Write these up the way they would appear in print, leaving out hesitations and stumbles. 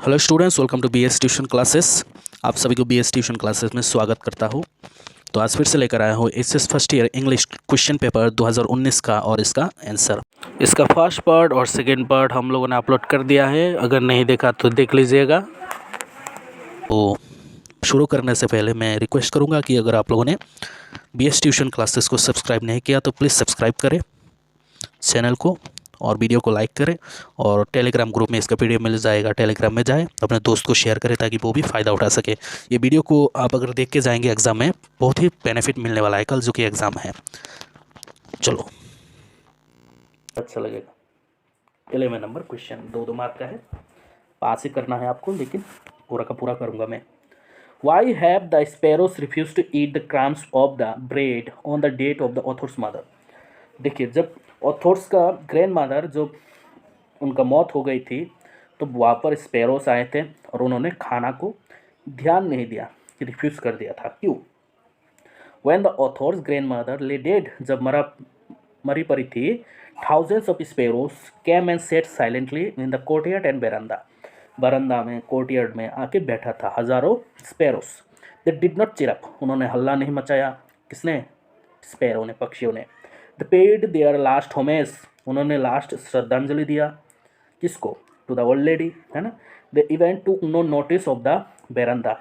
Hello students, welcome to BS tuition classes. आप सभी को बीएस ट्यूशन क्लासेस में स्वागत करता हूँ। तो आज फिर से लेकर आया हूँ HS first year English question paper 2019 का और इसका आंसर। इसका फर्स्ट पार्ट और सेकंड पार्ट हम लोगों ने अपलोड कर दिया है, अगर नहीं देखा तो देख लीजिएगा। तो शुरू करने से पहले मैं रिक्वेस्ट करूँगा कि अगर आप लोगों ने बीएस ट्यूशन क्लासेस को सब्सक्राइब नहीं किया तो प्लीज़ सब्सक्राइब करें चैनल को और वीडियो को लाइक करें, और टेलीग्राम ग्रुप में इसका पीडीएफ मिल जाएगा, टेलीग्राम में जाएं, अपने दोस्त को शेयर करें ताकि वो भी फ़ायदा उठा सके। ये वीडियो को आप अगर देख के जाएंगे एग्ज़ाम में, बहुत ही बेनिफिट मिलने वाला है कल जो कि एग्ज़ाम है। चलो, अच्छा लगेगा। 11 नंबर क्वेश्चन 2 मार्क का है, पास ही करना है आपको, लेकिन पूरा का पूरा करूँगा मैं। Why have the sparrows refuse to eat the crumbs of the bread on the death of the author's mother. देखिए, जब ऑथर्स का ग्रैंड मदर जो उनका मौत हो गई थी, तो वहाँ पर स्पैरोस आए थे और उन्होंने खाना को ध्यान नहीं दिया, रिफ्यूज़ कर दिया था। क्यों? When the author's grand mother lay dead, जब मरी पड़ी थी, thousands of sparrows came and sat silently in the courtyard and veranda. Veranda में, कोर्टयार्ड में आके बैठा था हज़ारों sparrows. They did not chirp, उन्होंने हल्ला नहीं मचाया। किसने? स्पैरो ने, पक्षियों ने। The paid their last homage, उन्होंने लास्ट श्रद्धांजलि दिया। किसको? टू द ओल्ड लेडी, है ना। The event to no notice of the veranda,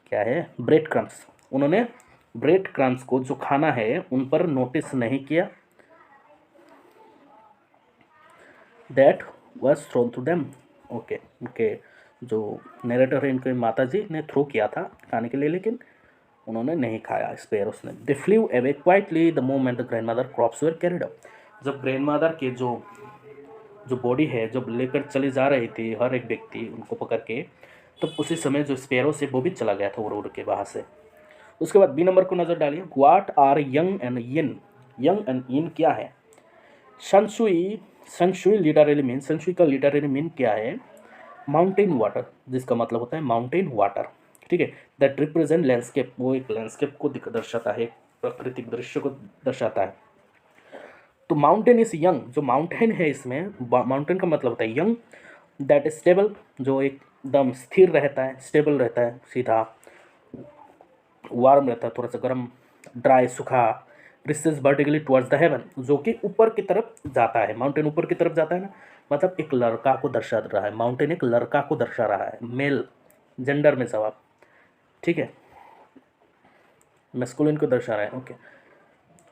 क्या है? ब्रेड क्रम्स, उन्होंने ब्रेड क्रम्स को जो खाना है उन पर नोटिस नहीं किया। That was thrown to them, okay, उनके जो नरेटर है, इनके माता जी ने थ्रो किया था खाने के लिए, लेकिन उन्होंने नहीं खाया स्पैरोस ने। दे flu away quietly the moment the grand mother crops were carried up, जब ग्रैंड मदर के जो बॉडी है जब लेकर चली जा रही थी हर एक व्यक्ति उनको पकड़ के, तो उसी समय जो स्पैरो से वो भी चला गया था उड़ के बाहर से। उसके बाद बी नंबर को नजर डालिए। What are yang and yin? Yang and yin क्या है? संशुई, संशुई लिटरली मीन, संशुई का लिटरली मीन क्या है? माउंटेन वाटर, जिसका मतलब होता है माउंटेन वाटर, ठीक है। दैट रिप्रेजेंट लैंडस्केप, वो एक लैंडस्केप को दर्शाता है, प्राकृतिक दृश्य को दर्शाता है। तो माउंटेन इज यंग, जो माउंटेन है इसमें, माउंटेन का मतलब होता है यंग। दैट इज स्टेबल, जो एकदम स्थिर रहता है, स्टेबल रहता है, सीधा, वार्म रहता है, थोड़ा सा गर्म, ड्राई, सूखा। Recess vertically towards the haven, जो कि ऊपर की तरफ जाता है। माउंटेन ऊपर की तरफ जाता है ना, मतलब एक लड़का को दर्शा रहा है। माउंटेन एक लड़का को दर्शा रहा है, मेल जेंडर में जवाब, ठीक है, मैस्कुलिन को दर्शा रहा है, okay.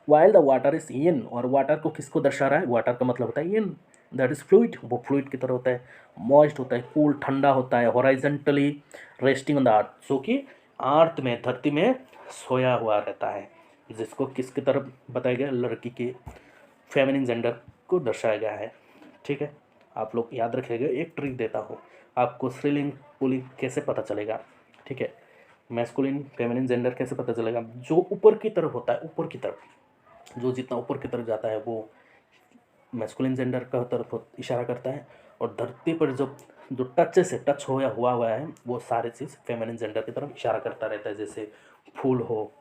While the water is in, और वाटर को किसको दर्शा रहा है? वाटर का मतलब होता है इन, दैट इज फ्लूइड, वो फ्लूइड की तरह होता है, मॉइस्ट होता है, कूल, ठंडा होता है, हॉराइजेंटली रेस्टिंग ऑन द अर्थ, जो कि अर्थ में, धरती में सोया हुआ रहता है, जिसको किसकी तरफ बताया गया? लड़की के फेमिनिन जेंडर को दर्शाया गया है, ठीक है। आप लोग याद रखिएगा, एक ट्रिक देता हूँ आपको, स्त्रीलिंग पुल्लिंग कैसे पता चलेगा, ठीक है, मैस्कुलिन फेमिनिन जेंडर कैसे पता चलेगा? जो ऊपर की तरफ होता है, ऊपर की तरफ, जो जितना ऊपर की तरफ जाता है वो मैस्कुलिन जेंडर का तरफ इशारा करता है, और धरती पर जो टच से टच हुआ है वो सारी चीज़ फेमिनिन जेंडर की तरफ इशारा करता रहता है। जैसे फूल हो,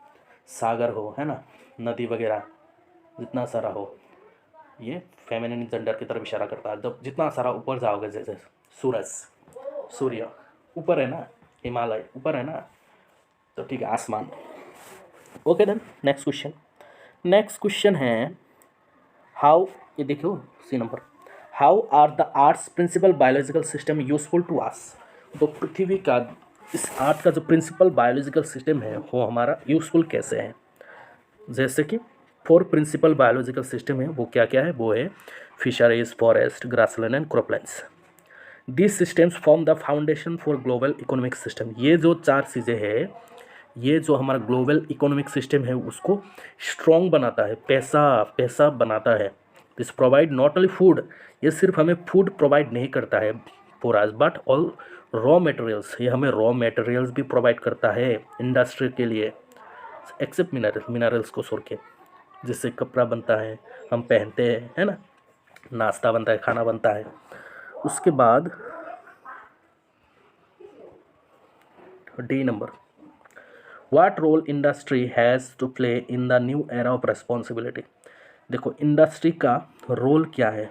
सागर हो, है ना, नदी वगैरह, जितना सारा हो, ये फेमिनिन जेंडर की तरफ इशारा करता है। जब जितना सारा ऊपर जाओगे, जैसे सूरज, सूर्य ऊपर है ना, हिमालय ऊपर है ना, तो ठीक है, आसमान। Okay then, next question. Next question है हाउ, ये देखो C number, how are the earth's principal biological system useful to us. तो पृथ्वी का, इस आर्ट का जो प्रिंसिपल बायोलॉजिकल सिस्टम है वो हमारा यूजफुल कैसे है? जैसे कि 4 प्रिंसिपल बायोलॉजिकल सिस्टम है, वो क्या क्या है? वो है fisheries, forest, grassland and croplands. This systems form the foundation for global economic system. ये जो 4 चीज़ें हैं, ये जो हमारा ग्लोबल इकोनॉमिक सिस्टम है उसको स्ट्रॉन्ग बनाता है, पैसा बनाता है। This provide not only food, ये सिर्फ हमें फूड प्रोवाइड नहीं करता है for us, but all raw materials, ये हमें रॉ मटेरियल्स भी प्रोवाइड करता है इंडस्ट्री के लिए, एक्सेप्ट मिनरल्स को छोड़ के, जिससे कपड़ा बनता है, हम पहनते हैं, है ना, नाश्ता बनता है, खाना बनता है। उसके बाद D number, what role industry has to play in the new era of responsibility. देखो, इंडस्ट्री का रोल क्या है,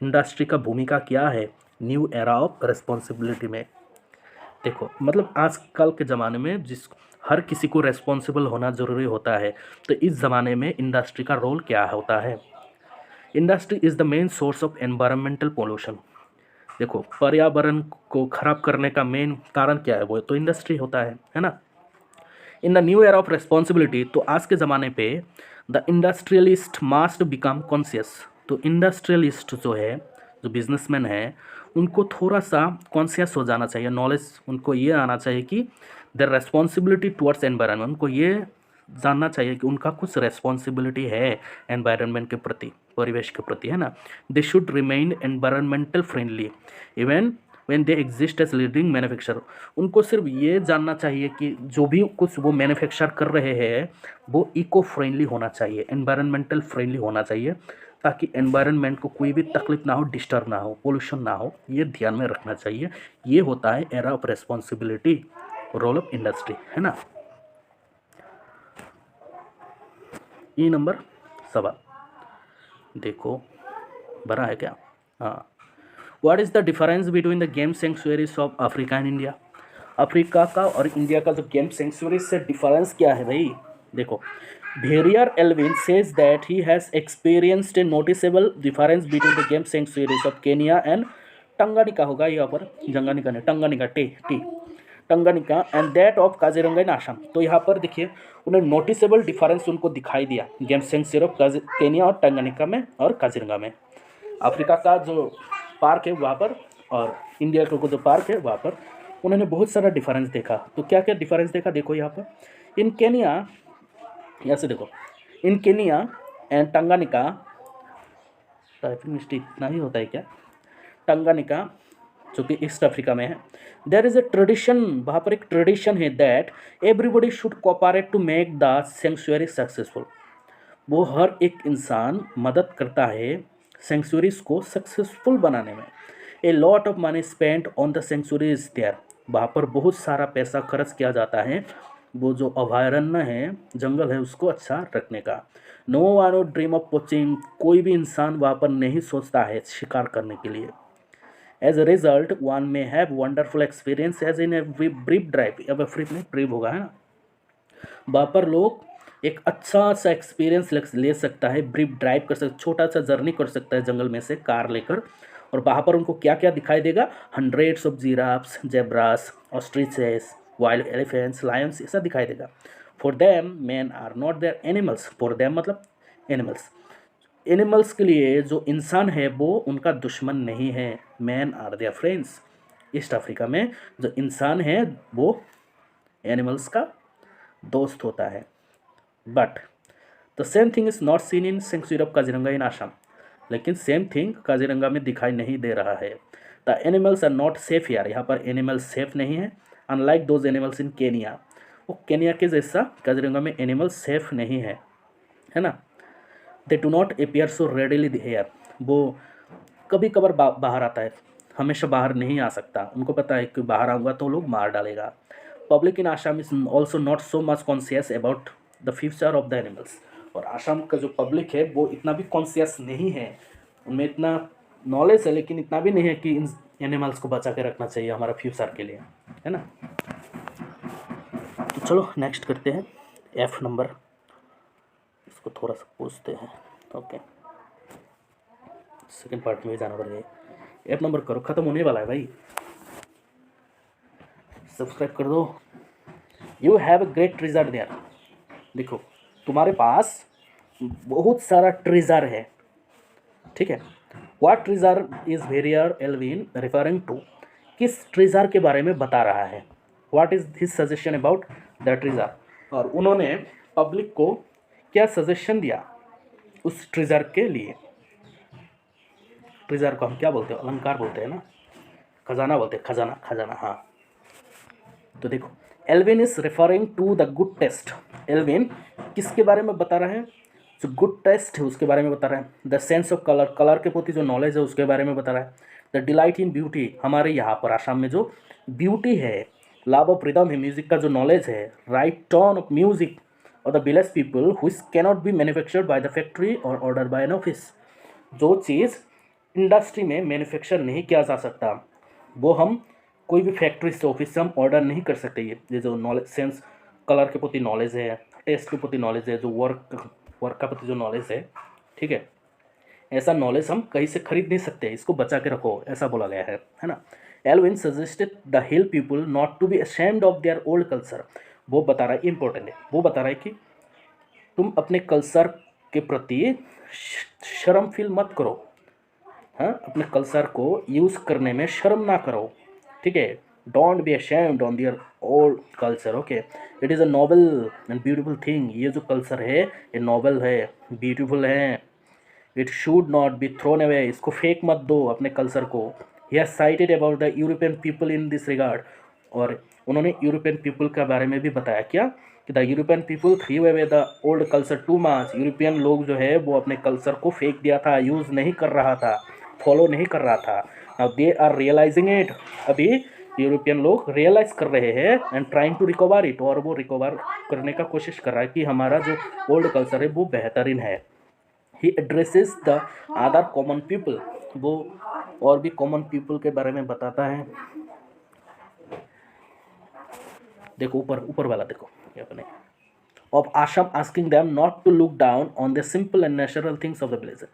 इंडस्ट्री का भूमिका क्या है न्यू एरा ऑफ रेस्पॉन्सिबिलिटी में? देखो मतलब आजकल के ज़माने में जिस हर किसी को रेस्पॉन्सिबल होना ज़रूरी होता है, तो इस ज़माने में इंडस्ट्री का रोल क्या होता है? Industry is the main source of environmental pollution. देखो पर्यावरण को खराब करने का मेन कारण क्या है? वो तो इंडस्ट्री होता है ना। In the new era of responsibility, तो आज के ज़माने पे the industrialist must become conscious. तो इंडस्ट्रियलिस्ट जो है, जो बिजनेसमैन है, उनको थोड़ा सा कॉन्शियस हो जाना चाहिए, नॉलेज उनको ये आना चाहिए कि द रेस्पॉन्सिबिलिटी टुवर्ड्स एनवायरनमेंट, उनको ये जानना चाहिए कि उनका कुछ रेस्पॉन्सिबिलिटी है एनवायरनमेंट के प्रति, परिवेश के प्रति, है ना। They should remain environmental friendly even when they exist as leading manufacturer. उनको सिर्फ ये जानना चाहिए कि जो भी कुछ वो मैन्युफैक्चर कर रहे हैं वो इको फ्रेंडली होना चाहिए, एनवायरमेंटल फ्रेंडली होना चाहिए, ताकि एनवायरनमेंट को कोई भी तकलीफ ना हो, डिस्टर्ब ना हो, पोल्यूशन ना हो, ये ध्यान में रखना चाहिए। ये होता है era of responsibility, role of industry, है ना। ई नंबर सवाल देखो बना है क्या? हाँ, what is the difference between the game sanctuaries of Africa and India? Africa का और इंडिया का जो गेम सेंचुरीज से डिफरेंस क्या है भाई? देखो, Verrier Elwin says that he has experienced a noticeable difference between the game sanctuaries of Kenya and Tanganyika, होगा यहाँ पर जंगानिका नहीं, Tanganyika, T Tanganyika and that of Kaziranga in Assam. तो यहाँ पर देखिए उन्हें नोटिसेबल डिफरेंस उनको दिखाई दिया गेम सेंचुरी ऑफ केनिया और टंगानिका में और काजीरंगा में। अफ्रीका का जो पार्क है वहाँ पर और इंडिया का जो पार्क है वहाँ पर उन्होंने बहुत सारा डिफरेंस देखा। तो क्या क्या डिफरेंस देखा? देखो यहाँ पर इन केनिया, यहाँ से देखो, in Kenya and Tanganyika, typing mistake इतना ही होता है क्या? टंगानिका जो कि ईस्ट अफ्रीका में है, देयर इज़ ए ट्रेडिशन, वहाँ पर एक ट्रेडिशन है that everybody should cooperate to make the sanctuary successful. वो हर एक इंसान मदद करता है सेंचुरीज को सक्सेसफुल बनाने में। A lot of money spend on the sanctuaries there, वहाँ पर बहुत सारा पैसा खर्च किया जाता है वो जो अभयारण्य है, जंगल है, उसको अच्छा रखने का। No one would dream of poaching, कोई भी इंसान वहाँ पर नहीं सोचता है शिकार करने के लिए। As a result one may have wonderful experience as in a brief drive, अब फ्री में ब्रीफ होगा, है ना। वहाँ पर लोग एक अच्छा सा एक्सपीरियंस ले सकता है, ब्रीफ ड्राइव कर सकता, छोटा सा जर्नी कर सकता है जंगल में से कार लेकर। और वहाँ पर उनको क्या क्या दिखाई देगा? Hundreds of giraffes, zebras, ostriches, wild elephants, lions, ऐसा दिखाई देगा। For them man are not their animals, for them मतलब एनिमल्स, एनिमल्स के लिए जो इंसान है वो उनका दुश्मन नहीं है, man are their friends. East Africa में जो इंसान है वो एनिमल्स का दोस्त होता है। But the same thing is not seen in sanctuary of Kaziranga in Assam, लेकिन सेम थिंग काजीरंगा में दिखाई नहीं दे रहा है। The animals are not safe यार, यहाँ पर एनिमल्स सेफ नहीं है, unlike those animals in Kenya. वो केनिया के जैसा काजीरंगा में एनिमल्स सेफ नहीं है ना। They do not appear so readily here, वो कभी कभार बाहर आता है, हमेशा बाहर नहीं आ सकता, उनको पता है कि बाहर आऊँगा तो लोग मार डालेगा। Public in Assam is also not so much conscious about the future of the animals, और आसाम का जो पब्लिक है वो इतना भी कॉन्शियस नहीं है, उनमें इतना नॉलेज है लेकिन इतना भी नहीं है कि इन एनिमल्स को बचा के रखना चाहिए हमारा फ्यूचर के लिए, है ना। तो चलो नेक्स्ट करते हैं एफ नंबर, इसको थोड़ा सा पूछते हैं। ओके, सेकेंड पार्ट में जाना पड़ेगा। एफ नंबर करो, ख़त्म होने वाला है भाई, सब्सक्राइब कर दो। You have a great treasure there, देखो तुम्हारे पास बहुत सारा ट्रेजर है, ठीक है। What treasure is Verrier Elwin referring to, किस ट्रेजर के बारे में बता रहा है? What is his suggestion about the treasure, और उन्होंने पब्लिक को क्या सजेशन दिया उस ट्रेजर के लिए। ट्रेजर को हम क्या बोलते हैं? अलंकार बोलते हैं ना, खजाना बोलते हैं, खजाना, खजाना, हाँ। तो देखो Elwin is referring to the good test, Elwin किसके बारे में बता रहा है? जो गुड टेस्ट है उसके बारे में बता रहा है। The sense of colour, colour के प्रति जो नॉलेज है उसके बारे में बता रहा है। द डिलाइट इन ब्यूटी, हमारे यहाँ पर आसाम में जो ब्यूटी है, लव ऑफ रिदम है, म्यूजिक का जो नॉलेज है, राइट टोन ऑफ म्यूजिक, और the village people which cannot be manufactured by the factory और ऑर्डर बाय एन ऑफिस, जो चीज़ इंडस्ट्री में मैन्युफैक्चर नहीं किया जा सकता वो हम कोई भी फैक्ट्री से ऑफिस से हम ऑर्डर नहीं कर सकते। ये जो नॉलेज सेंस कलर के प्रति नॉलेज है, टेस्ट के प्रति नॉलेज है, जो वर्क का प्रति जो नॉलेज है, ठीक है, ऐसा नॉलेज हम कहीं से खरीद नहीं सकते, इसको बचा के रखो, ऐसा बोला गया है ना। Elwin suggested the hill people not to be ashamed of their old culture. वो बता रहा है, इंपॉर्टेंट है, वो बता रहा है कि तुम अपने कल्चर के प्रति शर्म फील मत करो, हाँ, अपने कल्चर को यूज़ करने में शर्म ना करो, ठीक है। Don't be ashamed on their old culture, okay. It is a noble and beautiful thing. ये जो कल्चर है ये नोबल है, ब्यूटीफुल है। It should not be thrown away, इसको फेंक मत दो अपने कल्चर को। He has cited about the European people in this regard. और उन्होंने यूरोपियन पीपल के बारे में भी बताया क्या कि the European people through away the old culture too much. European लोग जो है वो अपने कल्चर को फेंक दिया था, यूज़ नहीं कर रहा था, फॉलो नहीं कर रहा था। Now they are realising it, अभी यूरोपियन लोग रियलाइज कर रहे हैं and trying to recover it, और वो रिकवर करने का कोशिश कर रहा है कि हमारा जो ओल्ड कल्चर है वो बेहतरीन है। He addresses the other common people, वो और भी कॉमन पीपल के बारे में बताता है। देखो ऊपर ऊपर वाला देखो, ये अपने of ashram asking them not to look down on the simple and natural things of the village.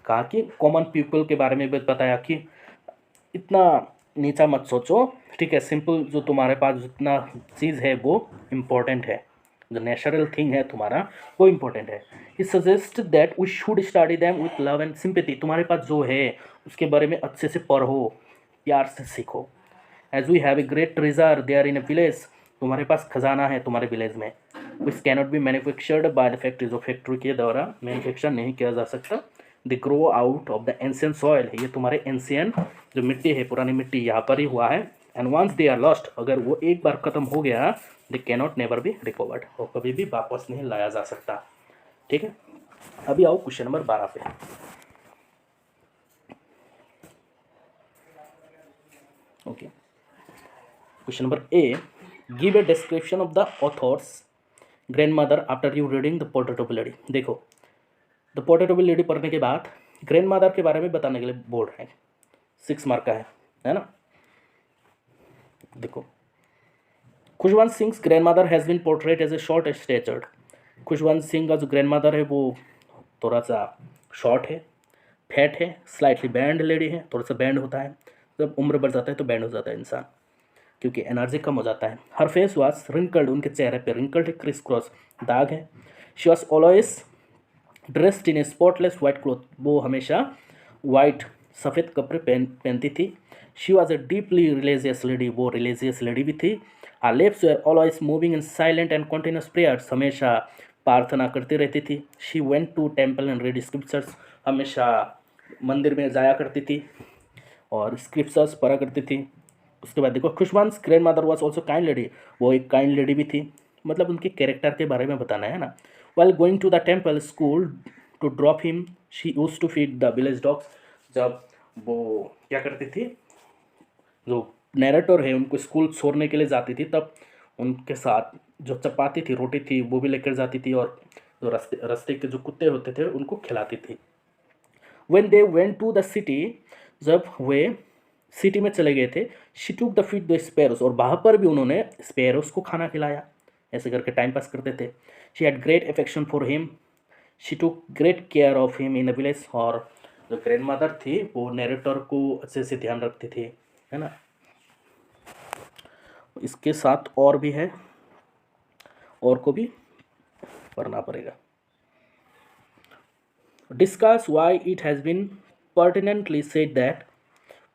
कहा कि कॉमन पीपल के बारे में भी बताया कि इतना नीचा मत सोचो, ठीक है, सिंपल जो तुम्हारे पास जितना चीज़ है वो इम्पोर्टेंट है, जो नेचुरल थिंग है तुम्हारा वो इम्पोर्टेंट है। He suggest that we should study them with love and sympathy. तुम्हारे पास जो है उसके बारे में अच्छे से पढ़ो, प्यार से सीखो। As we have a great treasure there in a village, तुम्हारे पास खजाना है तुम्हारे विलेज में, which cannot be manufactured by the factory, जो फैक्ट्री के द्वारा मैन्युफैक्चर नहीं किया जा सकता। The grow out of the ancient soil, ये तुम्हारे एंशियंट जो मिट्टी है, पुरानी मिट्टी यहाँ पर ही हुआ है। And once they are lost, अगर वो एक बार खत्म हो गया, they cannot never be recovered, और कभी भी वापस नहीं लाया जा सकता, ठीक है। अभी आओ क्वेश्चन नंबर 12 पे। Okay, question number A, give a description of the author's grand mother after you reading the portrait of a lady. देखो, the portrait of a lady पढ़ने के बाद ग्रैंड मदर के बारे में बताने के लिए बोल रहे हैं, 6 मार्क का है ना। देखो, Khushwant Singh grand mother has been portrait as a short statured. Khushwant Singh का जो ग्रैंड मदर है वो थोड़ा सा शॉर्ट है, फैट है, स्लाइटली बैंड लेडी है, थोड़ा सा बैंड होता है, जब उम्र बढ़ जाता है तो बैंड हो जाता है इंसान, क्योंकि एनर्जी कम हो जाता है। हर फेस वाज रिंकल्ड, उनके चेहरे पे रिंकल्ड है, क्रिस क्रॉस दाग है। She was always dressed in A spotless white cloth, वो हमेशा वाइट सफ़ेद कपड़े पहनती थी। She was a deeply religious lady, वो रिलीजियस लेडी भी थी। Her lips were always moving in silent and continuous prayers, हमेशा प्रार्थना करती रहती थी। She went to temple and read scriptures, हमेशा मंदिर में जाया करती थी और स्क्रिप्चर्स पढ़ा करती थी। उसके बाद देखो, Khushwant grand mother was also kind lady, वो एक काइंड लेडी भी थी, मतलब उनके कैरेक्टर के बारे में बताना है ना। While going to the temple school to drop him, she used to feed the village dogs, जब वो क्या करती थी, जो नैरेटर है उनको स्कूल छोड़ने के लिए जाती थी, तब उनके साथ जो चपाती थी, रोटी थी, वो भी लेकर जाती थी, और जो रास्ते के जो कुत्ते होते थे उनको खिलाती थी। When they went to the city, जब वे सिटी में चले गए थे, she took the feed the sparrows, और वहाँ पर भी उन्होंने स्पैरोस को खाना खिलाया, ऐसे करके टाइम पास करते थे। She had great affection for him, she took great care of him in a village, और जो ग्रैंड मदर थी वो नैरेटर को अच्छे से ध्यान रखती थी, है ना। इसके साथ और भी है, और को भी पढ़ना पड़ेगा। Discuss why it has been pertinently said that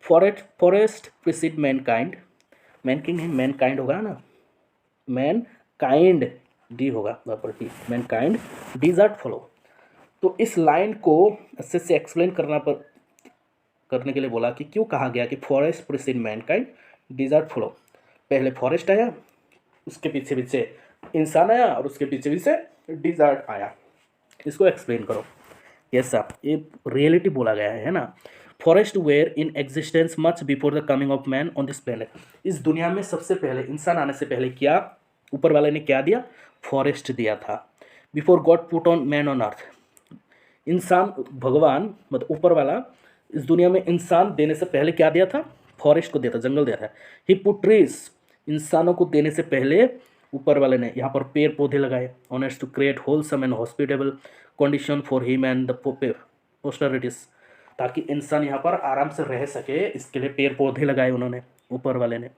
forest precede mankind, mankind है, मैनकाइंड होगा ना, मैनकाइंड डी होगा प्रॉपर्टी, मैनकाइंड डिजर्ट फॉलो। तो इस लाइन को अच्छे से एक्सप्लेन करने के लिए बोला कि क्यों कहा गया कि forest precede mankind desert follow. पहले फॉरेस्ट आया, उसके पीछे पीछे इंसान आया, और उसके पीछे पीछे डिजर्ट आया, इसको एक्सप्लेन करो। यस साहब, ये रियलिटी बोला गया है ना। Forest were in existence much before the coming of man on this planet. इस दुनिया में सबसे पहले, इंसान आने से पहले क्या ऊपर वाले ने क्या दिया, फॉरेस्ट दिया था। Before God put on man on earth, इंसान, भगवान मतलब ऊपर वाला इस दुनिया में इंसान देने से पहले क्या दिया था, फॉरेस्ट को देता, जंगल देता है। ही पुट ट्रीज, इंसानों को देने से पहले ऊपर वाले ने यहाँ पर पेड़ पौधे लगाए। Honest to create wholesome and hospitable condition for him and the posterities, ताकि इंसान यहाँ पर आराम से रह सके, इसके लिए पेड़ पौधे लगाए उन्होंने, ऊपर वाले ने।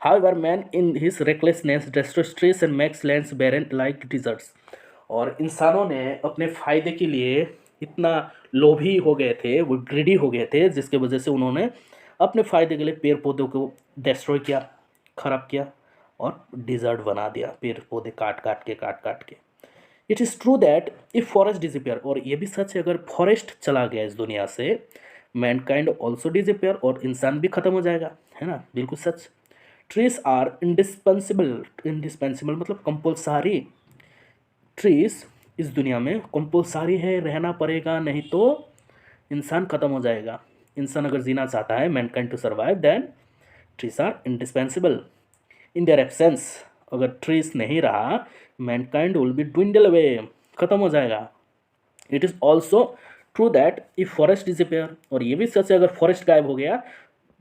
However, man in his recklessness destroys trees and makes lands barren like deserts. और इंसानों ने अपने फायदे के लिए इतना लोभी हो गए थे, वो ग्रीडी हो गए थे, जिसके वजह से उन्होंने अपने फायदे के लिए पेड़ पौधों को डिस्ट्रॉय किया, खराब किया और डिजर्ट बना दिया, पेड़ पौधे काट काट के। It is true that if forest disappear, और ये भी सच है, अगर फॉरेस्ट चला गया इस दुनिया से, मैनकाइंड ऑल्सो डिसअपियर, और इंसान भी खत्म हो जाएगा, है ना, बिल्कुल सच। ट्रीज आर इंडिस्पेंसिबल मतलब कंपल्सरी, ट्रीज इस दुनिया में कंपल्सरी है, रहना पड़ेगा, नहीं तो इंसान खत्म हो जाएगा। इंसान अगर जीना चाहता है, mankind to survive, then trees are indispensable. In their absence, अगर ट्रीज नहीं रहा, mankind will be dwindle away, खत्म हो जाएगा। It is also true that if forest disappear, और ये भी सच है, अगर फॉरेस्ट गायब हो गया,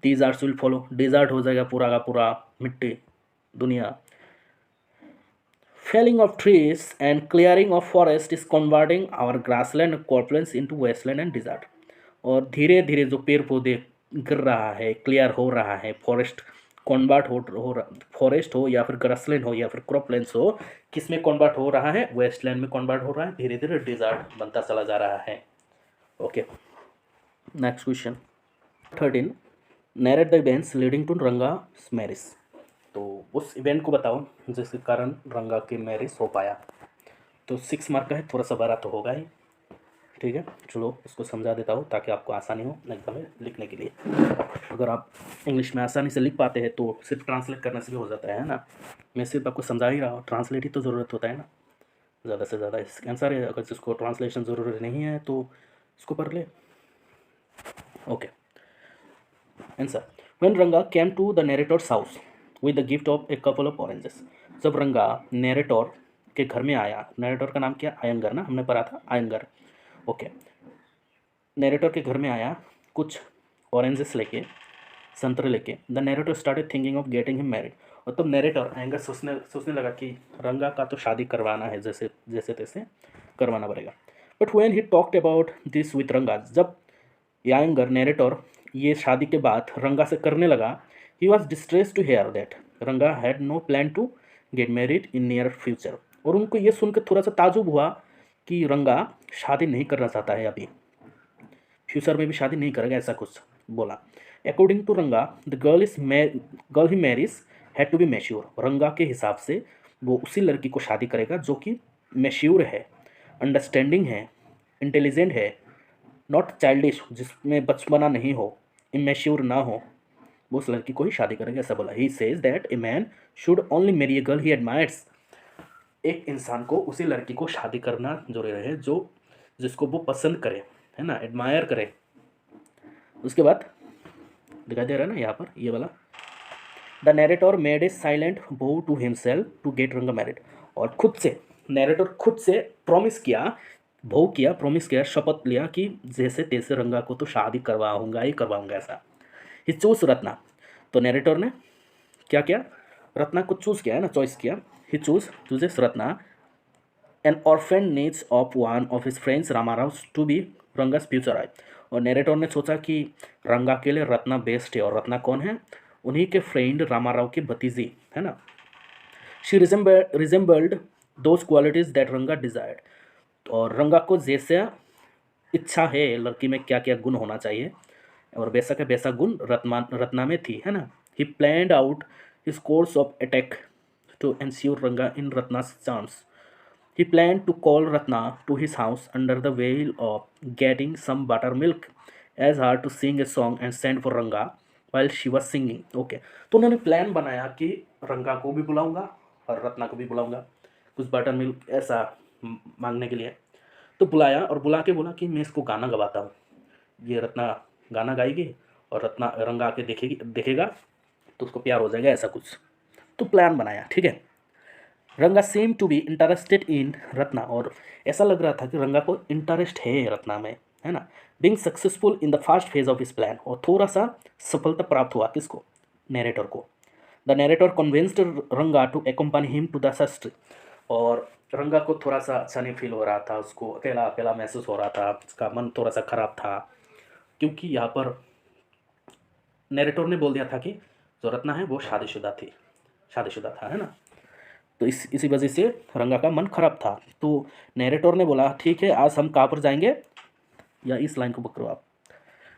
डिजर्ट्स विल फॉलो, डिजर्ट हो जाएगा पूरा का पूरा, मिट्टी दुनिया। Felling of trees and clearing of forest is converting our grassland and croplands into wasteland and desert. और धीरे धीरे जो पेड़ पौधे गिर रहा है, क्लियर हो रहा है, फॉरेस्ट कन्वर्ट हो रहा, फॉरेस्ट हो या फिर ग्रासलैंड हो या फिर क्रॉपलैंड्स हो, किस में कन्वर्ट हो रहा है, वेस्टलैंड में कन्वर्ट हो रहा है, धीरे धीरे डिजर्ट बनता चला जा रहा है। Okay, next question 13, narrate the events leading to Ranga's marriage. तो उस इवेंट को बताओ जिसके कारण रंगा की मैरिज हो पाया। तो 6 मार्क का है, थोड़ा सा बड़ा तो होगा ही, ठीक है। चलो इसको समझा देता हूँ ताकि आपको आसानी हो एग्जाम में लिखने के लिए। अगर आप इंग्लिश में आसानी से लिख पाते हैं तो सिर्फ ट्रांसलेट करने से भी हो जाता है ना। मैं सिर्फ आपको समझा ही रहा हूँ, ट्रांसलेट ही तो ज़रूरत होता है ना ज़्यादा से ज़्यादा। इसका आंसर है, अगर जिसको ट्रांसलेशन ज़रूरी नहीं है तो इसको पढ़ ले। Okay, answer, when Ranga came to the narrator's house with the gift of a couple of oranges. जब रंगा नैरेटर के घर में आया, नैरेटर का नाम क्या, आयंगर ना, हमने पढ़ा था आयंगर। ओके, नैरेटर के घर में आया कुछ ऑरेंजेस लेके, संतरे लेके। The narrator started thinking of getting him married, और तब नैरेटर आयंगर सोचने लगा कि रंगा का तो शादी करवाना है, जैसे तैसे करवाना पड़ेगा। But when he talked about this with रंगा, जब आयंगर नैरेटर ये शादी के बाद रंगा से करने लगा, he was distress to hear that Ranga had no plan to get married in near future. और उनको ये सुनकर थोड़ा सा ताजुब हुआ कि रंगा शादी नहीं करना चाहता है, अभी फ्यूचर में भी शादी नहीं करेगा, ऐसा कुछ बोला। According to Ranga, the girl he marriage had to be mature. Ranga के हिसाब से वो उसी लड़की को शादी करेगा जो कि मैच्योर है, अंडरस्टैंडिंग है, इंटेलिजेंट है, नॉट चाइल्डिश, जिसमें बचपना नहीं हो, इमेच्योर ना हो, वो उस लड़की को ही शादी करेंगे, ऐसा बोला। He says that a man should only marry a girl he admires. एक इंसान को उसी लड़की को शादी करना जरूरी है जो जिसको वो पसंद करे, है ना, एडमायर करे। उसके बाद दिखाई दे रहा है ना यहाँ पर ये वाला, the narrator made a silent वो टू हिमसेल्फ टू गेट रंगा मैरिड। और खुद से नैरेटर खुद से प्रॉमिस किया, भो किया, प्रॉमिस किया, शपथ लिया कि जैसे तैसे रंगा को तो शादी करवाऊंगा ही करवाऊंगा, ऐसा। ही चूज रत्ना, तो नैरेटर ने क्या किया, रत्ना को चूज़ किया है ना, चॉइस किया। He chooses Ratna an orphan niece of one of his friends Ramarao to be Ranga's future eye. और नैरेटर ने सोचा कि रंगा के लिए रत्ना बेस्ट है, और रत्ना कौन है, उन्हीं के फ्रेंड रामाराव की भतीजी है ना। She resembled those qualities that रंगा डिजायर्ड। और रंगा को जैसे इच्छा है लड़की में क्या क्या गुण होना चाहिए, और वैसा का वैसा गुण रत्ना में थी, है ना। He planned out his course of attack to ensure Ranga in रत्ना's charms. He planned to call Ratna to his house under the veil of getting some buttermilk as her to sing a song and send for Ranga while she was singing. Okay, तो उन्होंने plan बनाया कि रंगा को भी बुलाऊंगा और रत्ना को भी बुलाऊंगा कुछ बटर मिल्क ऐसा मांगने के लिए। तो बुलाया और बुला के बोला कि मैं इसको गाना गवाता हूँ, ये रत्ना गाना गाएगी और रत्ना रंगा आके देखेगा तो उसको प्यार हो जाएगा, ऐसा कुछ तो प्लान बनाया, ठीक है। Ranga seems to be interested in Ratna, और ऐसा लग रहा था कि रंगा को इंटरेस्ट है रत्ना में, है ना। Being successful in the first phase of his plan, और थोड़ा सा सफलता प्राप्त हुआ किसको, नरेटर को। The narrator convinced Ranga to accompany him to the Shastri, और रंगा को थोड़ा सा अच्छा नहीं फील हो रहा था, उसको अकेला अकेला महसूस हो रहा था, उसका मन थोड़ा सा खराब था, क्योंकि यहाँ पर नरेटर ने बोल दिया था कि जो रत्ना है वो शादीशुदा था, है ना। तो इसी वजह से रंगा का मन खराब था। तो नरेटर ने बोला ठीक है, आज हम कहाँ पर जाएंगे, या इस लाइन को पकड़ो आप।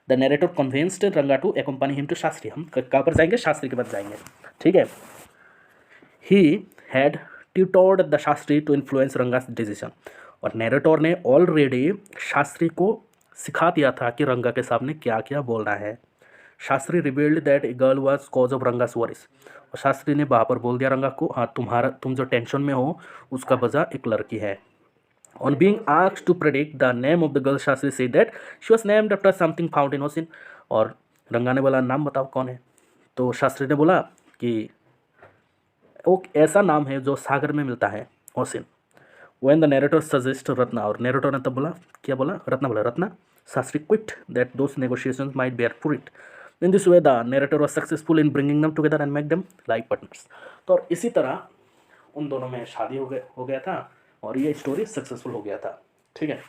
The narrator convinced Ranga to accompany him to Shastri, हम कहाँ पर जाएंगे, शास्त्री के पास जाएंगे, ठीक है। He had tutored the Shastri to influence Ranga's decision, और नरेटर ने ऑलरेडी शास्त्री को सिखा दिया था कि रंगा के सामने क्या क्या बोलना है। Shastri revealed that a girl was cause of Ranga's worries, और शास्त्री ने वहाँ पर बोल दिया रंगा को, हाँ तुम जो टेंशन में हो उसका वजह एक लड़की है। On being asked to predict the name of the girl, Shastri said that she was named after something found in ocean, और रंगा ने बोला नाम बताओ कौन है, तो शास्त्री ने बोला कि वो ऐसा नाम है जो सागर में मिलता है, ocean. When the narrator suggests Ratna, और narrator ने तब बोला क्या बोला, रत्ना बोला, Ratna. Shastri quipped that those negotiations might bear fruit. In this way the narrator was successful in bringing them together and make them life partners. तो और इसी तरह उन दोनों में शादी हो गया था, और ये स्टोरी सक्सेसफुल हो गया था, ठीक है।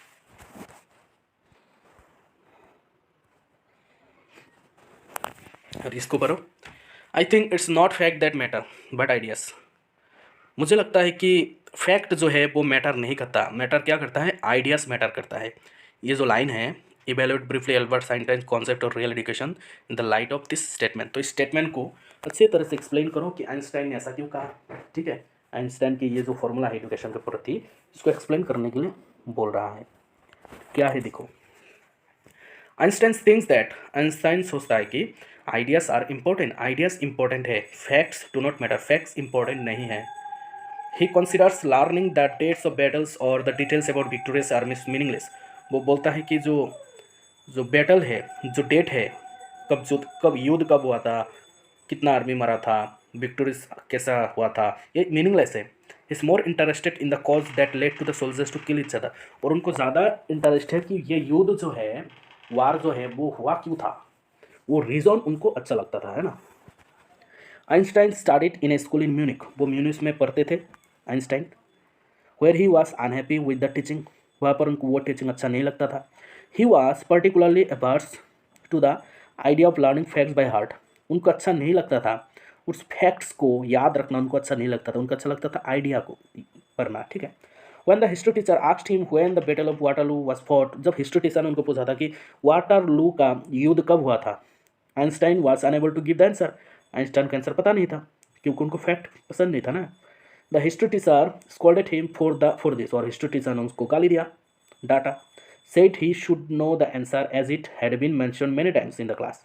और इसको पढ़ो। I think it's not fact that matter but ideas, मुझे लगता है कि फैक्ट जो है वो मैटर नहीं करता, मैटर क्या करता है, आइडियाज मैटर करता है। ये जो लाइन है, evaluate briefly Albert Einstein concept of real education in the light of this statement, तो इस स्टेटमेंट को अच्छी तरह से एक्सप्लेन करो कि आइंस्टाइन ने ऐसा क्यों कहा, ठीक है। आइंस्टाइन की ये जो फॉर्मूला है एजुकेशन के प्रति, इसको एक्सप्लेन करने के लिए बोल रहा है। क्या है देखो, आइंस्टाइन थिंक्स दैट, आइंस्टाइन सोचता है कि ideas are important, ideas important है, facts do not matter, facts important नहीं है। He considers learning the dates of battles और the details about victorious armies meaningless, वो बोलता है कि जो बैटल है, जो डेट है, कब युद्ध कब हुआ था, कितना आर्मी मरा था, विक्टोरियस कैसा हुआ था, ये मीनिंगलेस है। Is more interested in the cause that led to the soldiers to kill each other, और उनको ज़्यादा इंटरेस्ट है कि ये युद्ध जो है, वार जो है, वो हुआ क्यों था, वो रीज़न उनको अच्छा लगता था, है ना। Einstein studied in a school in Munich, वो म्यूनिक में पढ़ते थे Einstein. Where he was unhappy with the teaching, वहाँ पर उनको वो टीचिंग अच्छा नहीं लगता था। He was particularly averse to the idea of learning facts by heart, उनको अच्छा नहीं लगता था उस फैक्ट्स को याद रखना, उनको अच्छा नहीं लगता था, उनको अच्छा लगता था आइडिया को पढ़ना, ठीक है। When the history teacher asked him when the battle of Waterloo was fought, जब हिस्ट्री टीचर ने उनको पूछा था कि वाटरलू का युद्ध कब हुआ था, Einstein was unable to give the answer, Einstein का आंसर पता नहीं था, क्योंकि उनको फैक्ट पसंद नहीं था ना। The history teacher scolded him for this, और हिस्ट्री टीचर ने उसको गाली दिया, डाटा। Said he should know the answer as it had been mentioned many times in the class,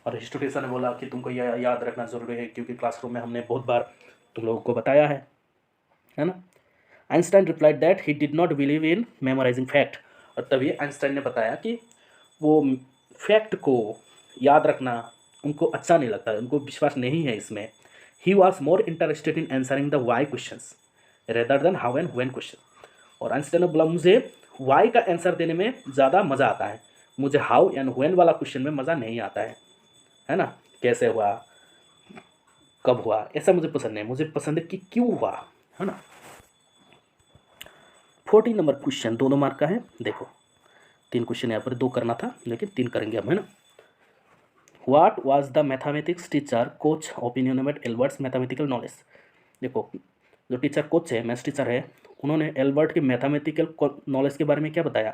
और हिस्ट्री टीचर ने बोला कि तुमको यह याद रखना जरूरी है, क्योंकि क्लासरूम में हमने बहुत बार तुम लोगों को बताया है ना। Einstein replied that he did not believe in memorising fact, और तभी आइंस्टाइन ने बताया कि वो फैक्ट को याद रखना उनको अच्छा नहीं लगता, उनको विश्वास नहीं है इसमें। He was more interested in answering the why questions rather than how and when question, और आइंस्टाइन ने बोला मुझे वाई का आंसर देने में ज़्यादा मज़ा आता है, मुझे हाउ एंड व्हेन वाला क्वेश्चन में मज़ा नहीं आता है ना। कैसे हुआ, कब हुआ, ऐसा मुझे पसंद नहीं, मुझे पसंद है कि क्यों हुआ, है ना। 14 नंबर क्वेश्चन 2 मार्क का है, देखो 3 क्वेश्चन यहाँ पर 2 करना था, लेकिन 3 करेंगे हम, है ना। What was the mathematics teacher coach opinion about Albert's mathematical knowledge, देखो जो टीचर कोच है, मैथ्स टीचर है, उन्होंने एल्बर्ट के मैथमेटिकल नॉलेज के बारे में क्या बताया।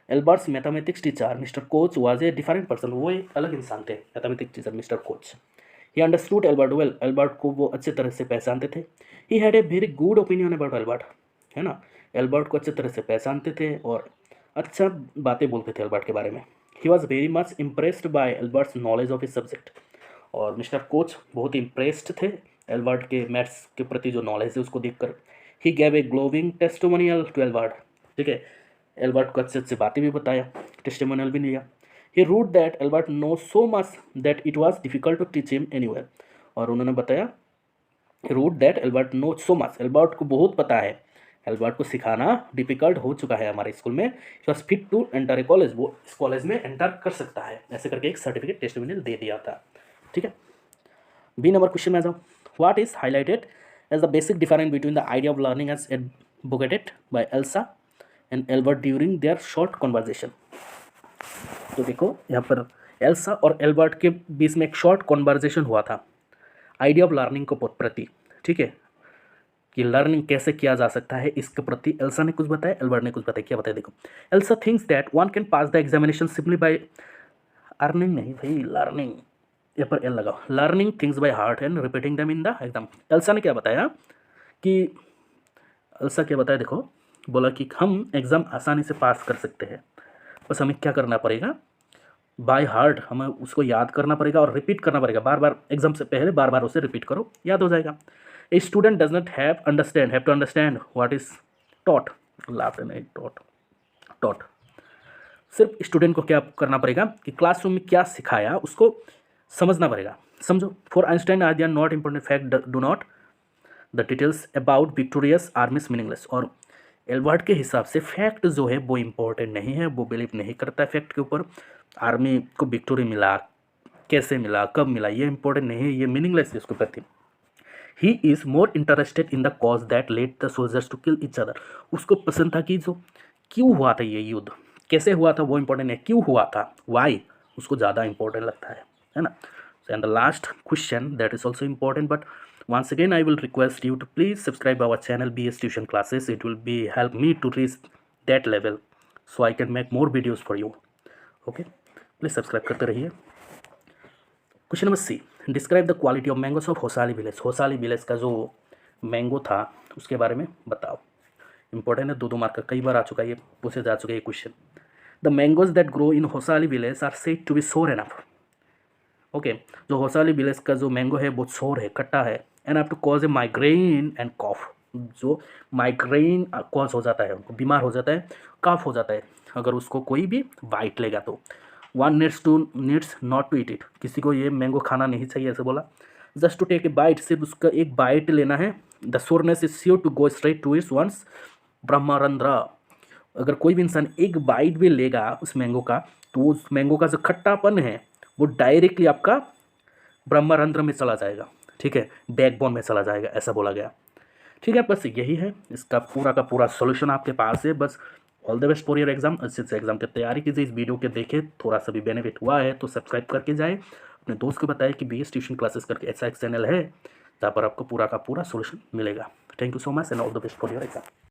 Albert's mathematics teacher mister coach was a different person, वो एक अलग इंसान थे, mathematics teacher mister coach. He understood Albert well, Albert को वो अच्छे तरह से पहचानते थे। He had a very good opinion about Albert, है ना, एल्बर्ट को अच्छे तरह से पहचानते थे और अच्छा बातें बोलते थे एल्बर्ट के बारे में। He was very much impressed by Albert's knowledge of his subject, और मिस्टर कोच बहुत इम्प्रेस्ड थे एल्बर्ट के मैथ्स के प्रति जो नॉलेज है उसको देखकर। He gave a glowing testimonial to Albert, ठीक है, एल्बर्ट को अच्छे अच्छे बातें भी बताया, टेस्टिमोनियल भी लिया। He Ruud that Albert knew so much that it was difficult to teach him anywhere, और उन्होंने बताया Ruud that Albert knew so much, Albert को बहुत पता है एल्बर्ट को सिखाना डिफिकल्ट हो चुका है हमारे स्कूल में, he was fit to enter a college, वो इस कॉलेज में एंटर कर सकता है, ऐसे करके एक सर्टिफिकेट टेस्टिमोनियल दे दिया था। ठीक है, बी नंबर क्वेश्चन में आ जाओ। What is highlighted as the basic difference between the idea of learning as advocated by Elsa and Albert during their short conversation. तो देखो यहाँ पर एल्सा और एल्बर्ट के बीच में एक शॉर्ट कॉन्वर्जेशन हुआ था आइडिया ऑफ लर्निंग को प्रति, ठीक है, कि लर्निंग कैसे किया जा सकता है इसके प्रति एल्सा ने कुछ बताया, एल्बर्ट ने कुछ बताया। क्या बताया देखो, Elsa thinks that one can pass the examination simply by earning, नहीं भाई लर्निंग, यहाँ पर एल लगाओ, learning things by heart and repeating them in the exam. Elsa ने क्या बताया कि एल्सा क्या बताया देखो, बोला कि हम एग्ज़ाम आसानी से पास कर सकते हैं, बस हमें क्या करना पड़ेगा, बाय हार्ट हमें उसको याद करना पड़ेगा और रिपीट करना पड़ेगा, बार बार एग्जाम से पहले बार बार उसे रिपीट करो, याद हो जाएगा। A student does not have to understand what is taught, laughed नहीं टॉट, सिर्फ स्टूडेंट को क्या करना पड़ेगा कि क्लासरूम में क्या सिखाया उसको समझना पड़ेगा, समझो। For Einstein idea not important fact do not the details about victorious armies meaningless. और एल्बर्ट के हिसाब से फैक्ट जो है वो इम्पोर्टेंट नहीं है, वो बिलीव नहीं करता है फैक्ट के ऊपर, आर्मी को विक्टोरी मिला, कैसे मिला, कब मिला, ये इंपॉर्टेंट नहीं है, ये मीनिंगलेस है उसके प्रति। He is more interested in the cause that let the soldiers to kill each other. उसको पसंद था कि जो क्यों हुआ था ये युद्ध, कैसे हुआ था वो इंपॉर्टेंट है, क्यों हुआ था, वाई, उसको ज़्यादा इंपॉर्टेंट लगता है ना। And the last question that is also important, but once again I will request you to please subscribe our channel BS Tuition Classes. It will be help me to reach that level so I can make more videos for you. Okay, please subscribe करते रहिए। Question number C, describe the quality of mangoes of Hosahalli village. Hosahalli village का जो mango था उसके बारे में बताओ। Important है, 2 मार्क का कई बार आ चुका है, ये पूछे जा चुका है ये question. The mangoes that grow in Hosahalli village are said to be sour enough. Okay, जो होसाली विलेज का जो मैंगो है वो सोर है, खट्टा है, and have to cause a migraine and cough. जो माइग्रेन कॉज हो जाता है, उनको बीमार हो जाता है, कफ हो जाता है अगर उसको कोई भी बाइट लेगा तो। One needs not to eat it, किसी को ये मैंगो खाना नहीं चाहिए ऐसे बोला। Just to take a bite, सिर्फ उसका एक बाइट लेना है। The sourness is sure to go straight to its once brahmarandhra. अगर कोई भी इंसान एक बाइट भी लेगा उस मैंगो का तो उस मैंगो का जो खट्टापन है वो डायरेक्टली आपका ब्रह्मरंध्र में चला जाएगा, ठीक है, बैकबोन में चला जाएगा, ऐसा बोला गया। ठीक है, बस यही है, इसका पूरा का पूरा सॉल्यूशन आपके पास है। बस all the best for your exam, अच्छे से एग्जाम की तैयारी कीजिए। इस वीडियो के देखे थोड़ा सा भी बेनिफिट हुआ है तो सब्सक्राइब करके जाए, अपने दोस्त को बताएं कि BS ट्यूशन क्लासेस करके ऐसा एक चैनल है जहाँ पर आपको पूरा का पूरा सॉल्यूशन मिलेगा। Thank you so much and all the best for your exam.